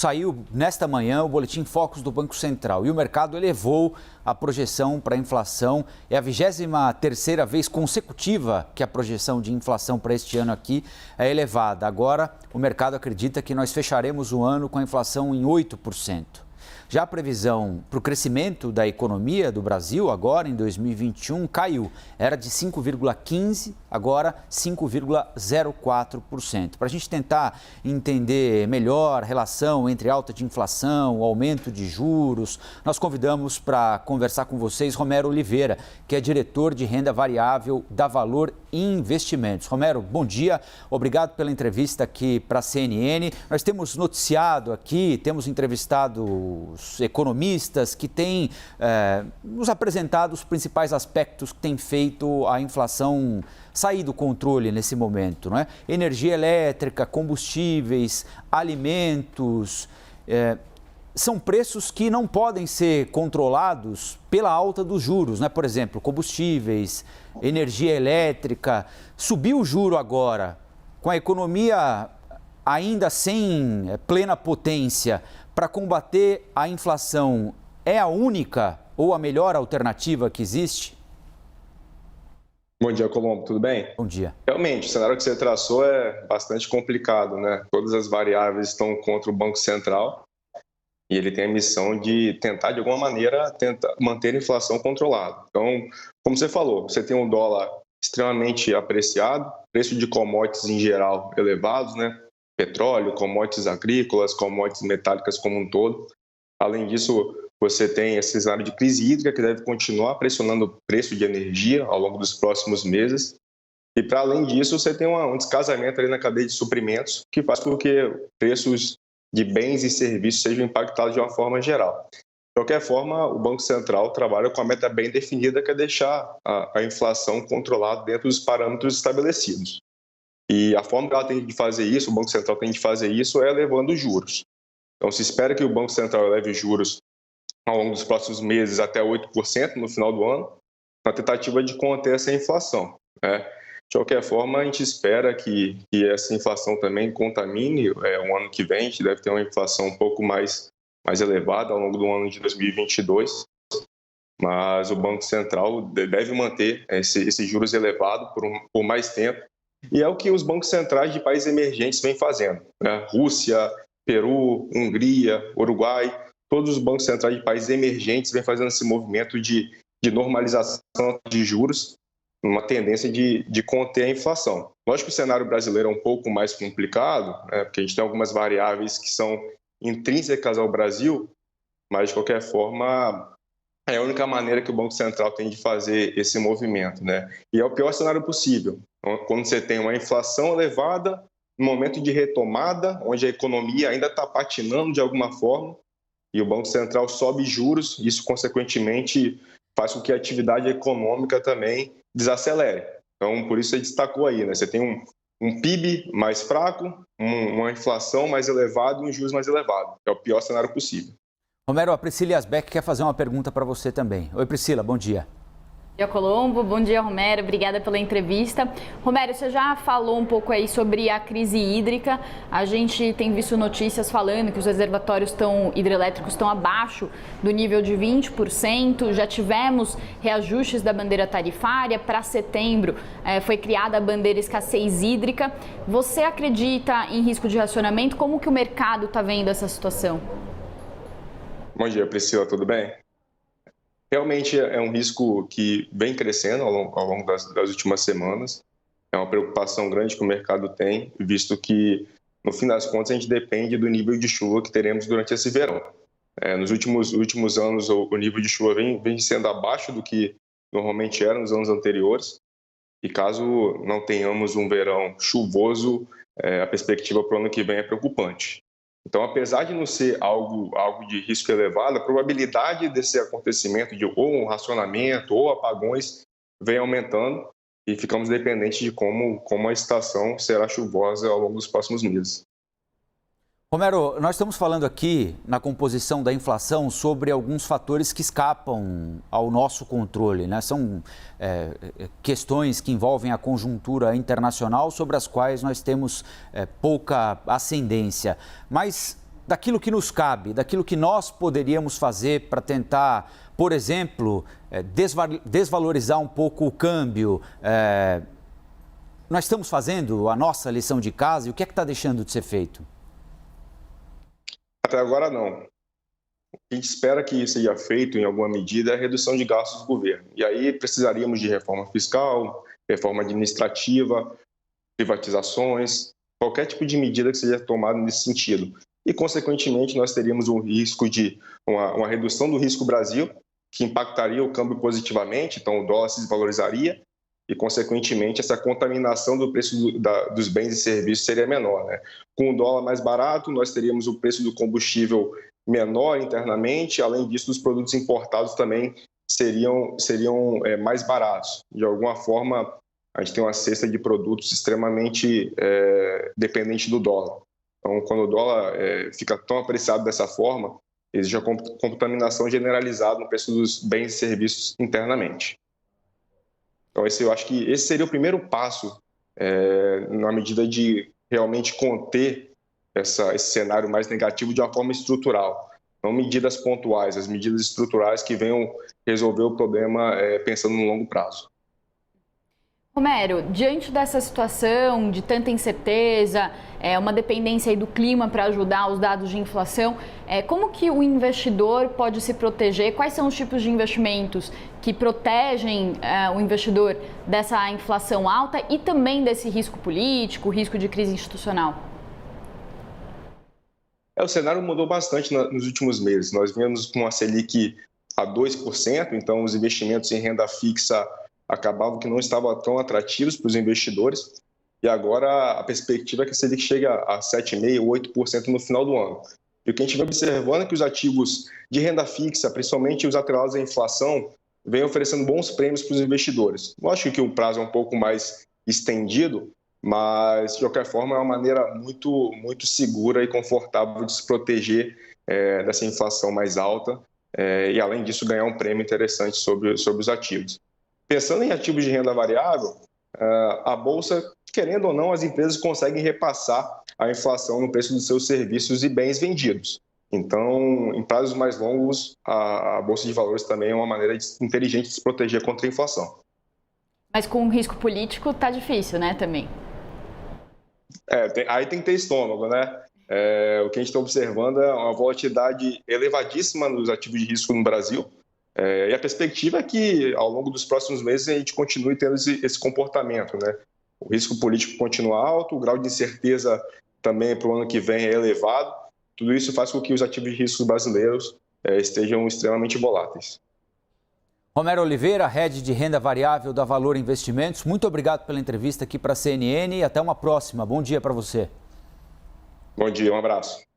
Saiu nesta manhã o boletim Focus do Banco Central e o mercado elevou a projeção para a inflação. É a 23ª vez consecutiva que a projeção de inflação para este ano aqui é elevada. Agora, o mercado acredita que nós fecharemos o ano com a inflação em 8%. Já a previsão para o crescimento da economia do Brasil, agora em 2021, caiu. Era de 5,15%, agora 5,04%. Para a gente tentar entender melhor a relação entre alta de inflação, o aumento de juros, nós convidamos para conversar com vocês Romero Oliveira, que é diretor de renda variável da Valor Investimentos. Romero, bom dia. Obrigado pela entrevista aqui para a CNN. Nós temos noticiado aqui, temos entrevistado os economistas que têm nos apresentado os principais aspectos que têm feito a inflação sair do controle nesse momento, não é? Energia elétrica, combustíveis, alimentos, são preços que não podem ser controlados pela alta dos juros, né? Por exemplo, combustíveis, energia elétrica, subiu o juro agora, com a economia ainda sem plena potência, para combater a inflação, é a única ou a melhor alternativa que existe? Bom dia, Colombo, tudo bem? Bom dia. Realmente, o cenário que você traçou é bastante complicado, né? Todas as variáveis estão contra o Banco Central e ele tem a missão de tentar, de alguma maneira, manter a inflação controlada. Então, como você falou, você tem um dólar extremamente apreciado, preço de commodities em geral elevados, né? Petróleo, commodities agrícolas, commodities metálicas como um todo. Além disso, você tem esse cenário de crise hídrica que deve continuar pressionando o preço de energia ao longo dos próximos meses. E, para além disso, você tem um descasamento ali na cadeia de suprimentos que faz com que preços de bens e serviços sejam impactados de uma forma geral. De qualquer forma, o Banco Central trabalha com a meta bem definida, que é deixar a inflação controlada dentro dos parâmetros estabelecidos. E a forma que ela tem de fazer isso, o Banco Central tem de fazer isso, é elevando os juros. Então, se espera que o Banco Central eleve os juros ao longo dos próximos meses até 8% no final do ano, na tentativa de conter essa inflação, né? De qualquer forma, a gente espera que essa inflação também contamine o ano que vem. A gente deve ter uma inflação um pouco mais elevada ao longo do ano de 2022, mas o Banco Central deve manter esses juros elevados por mais tempo. E é o que os bancos centrais de países emergentes vêm fazendo, né? Rússia, Peru, Hungria, Uruguai, todos os bancos centrais de países emergentes vêm fazendo esse movimento de normalização de juros, uma tendência de conter a inflação. Lógico que o cenário brasileiro é um pouco mais complicado, né? Porque a gente tem algumas variáveis que são intrínsecas ao Brasil, mas de qualquer forma é a única maneira que o Banco Central tem de fazer esse movimento, né? E é o pior cenário possível. Quando você tem uma inflação elevada, um momento de retomada, onde a economia ainda está patinando de alguma forma, e o Banco Central sobe juros, isso, consequentemente, faz com que a atividade econômica também desacelere. Então, por isso você destacou aí, né? Você tem um PIB mais fraco, uma inflação mais elevada e um juros mais elevado. É o pior cenário possível. Romero, a Priscila Yasbeck quer fazer uma pergunta para você também. Oi, Priscila, bom dia. Bom dia, Colombo. Bom dia, Romero. Obrigada pela entrevista. Romero, você já falou um pouco aí sobre a crise hídrica. A gente tem visto notícias falando que os reservatórios hidrelétricos estão abaixo do nível de 20%. Já tivemos reajustes da bandeira tarifária. Para setembro foi criada a bandeira escassez hídrica. Você acredita em risco de racionamento? Como que o mercado está vendo essa situação? Bom dia, Priscila. Tudo bem? Realmente é um risco que vem crescendo ao longo das últimas semanas. É uma preocupação grande que o mercado tem, visto que, no fim das contas, a gente depende do nível de chuva que teremos durante esse verão. Nos últimos anos, o nível de chuva vem sendo abaixo do que normalmente era nos anos anteriores. E caso não tenhamos um verão chuvoso, a perspectiva para o ano que vem é preocupante. Então, apesar de não ser algo de risco elevado, a probabilidade desse acontecimento de ou um racionamento ou apagões vem aumentando e ficamos dependentes de como a estação será chuvosa ao longo dos próximos meses. Romero, nós estamos falando aqui na composição da inflação sobre alguns fatores que escapam ao nosso controle, né? São questões que envolvem a conjuntura internacional sobre as quais nós temos pouca ascendência. Mas daquilo que nos cabe, daquilo que nós poderíamos fazer para tentar, por exemplo, desvalorizar um pouco o câmbio. Nós estamos fazendo a nossa lição de casa e o que é que está deixando de ser feito? Até agora não. O que a gente espera que seja feito em alguma medida é a redução de gastos do governo. E aí precisaríamos de reforma fiscal, reforma administrativa, privatizações, qualquer tipo de medida que seja tomada nesse sentido. E, consequentemente, nós teríamos um risco de uma redução do risco Brasil, que impactaria o câmbio positivamente, então o dólar se desvalorizaria e, consequentemente, essa contaminação do preço dos bens e serviços seria menor, né? Com o dólar mais barato, nós teríamos o preço do combustível menor internamente, além disso, os produtos importados também seriam mais baratos. De alguma forma, a gente tem uma cesta de produtos extremamente dependente do dólar. Então, quando o dólar fica tão apreciado dessa forma, existe a contaminação generalizada no preço dos bens e serviços internamente. Então, eu acho que esse seria o primeiro passo na medida de realmente conter esse cenário mais negativo de uma forma estrutural. Não medidas pontuais, as medidas estruturais que venham resolver o problema pensando no longo prazo. Romero, diante dessa situação de tanta incerteza, uma dependência aí do clima para ajudar os dados de inflação, como que o investidor pode se proteger? Quais são os tipos de investimentos que protegem o investidor dessa inflação alta e também desse risco político, risco de crise institucional? O cenário mudou bastante nos últimos meses. Nós viemos com uma Selic a 2%, então os investimentos em renda fixa acabavam que não estavam tão atrativos para os investidores, e agora a perspectiva é que a Selic chegue a 7,5%, 8% no final do ano. E o que a gente vem observando é que os ativos de renda fixa, principalmente os atrelados à inflação, vêm oferecendo bons prêmios para os investidores. Lógico que o prazo é um pouco mais estendido, mas, de qualquer forma, é uma maneira muito, muito segura e confortável de se proteger dessa inflação mais alta e, além disso, ganhar um prêmio interessante sobre os ativos. Pensando em ativos de renda variável, a Bolsa, querendo ou não, as empresas conseguem repassar a inflação no preço dos seus serviços e bens vendidos. Então, em prazos mais longos, a Bolsa de Valores também é uma maneira inteligente de se proteger contra a inflação. Mas com o risco político tá difícil, né, também? Aí tem que ter estômago, né? O que a gente está observando é uma volatilidade elevadíssima nos ativos de risco no Brasil. E a perspectiva é que, ao longo dos próximos meses, a gente continue tendo esse comportamento, né? O risco político continua alto, o grau de incerteza também para o ano que vem é elevado. Tudo isso faz com que os ativos de risco brasileiros estejam extremamente voláteis. Romero Oliveira, head de renda variável da Valor Investimentos, muito obrigado pela entrevista aqui para a CNN e até uma próxima. Bom dia para você. Bom dia, um abraço.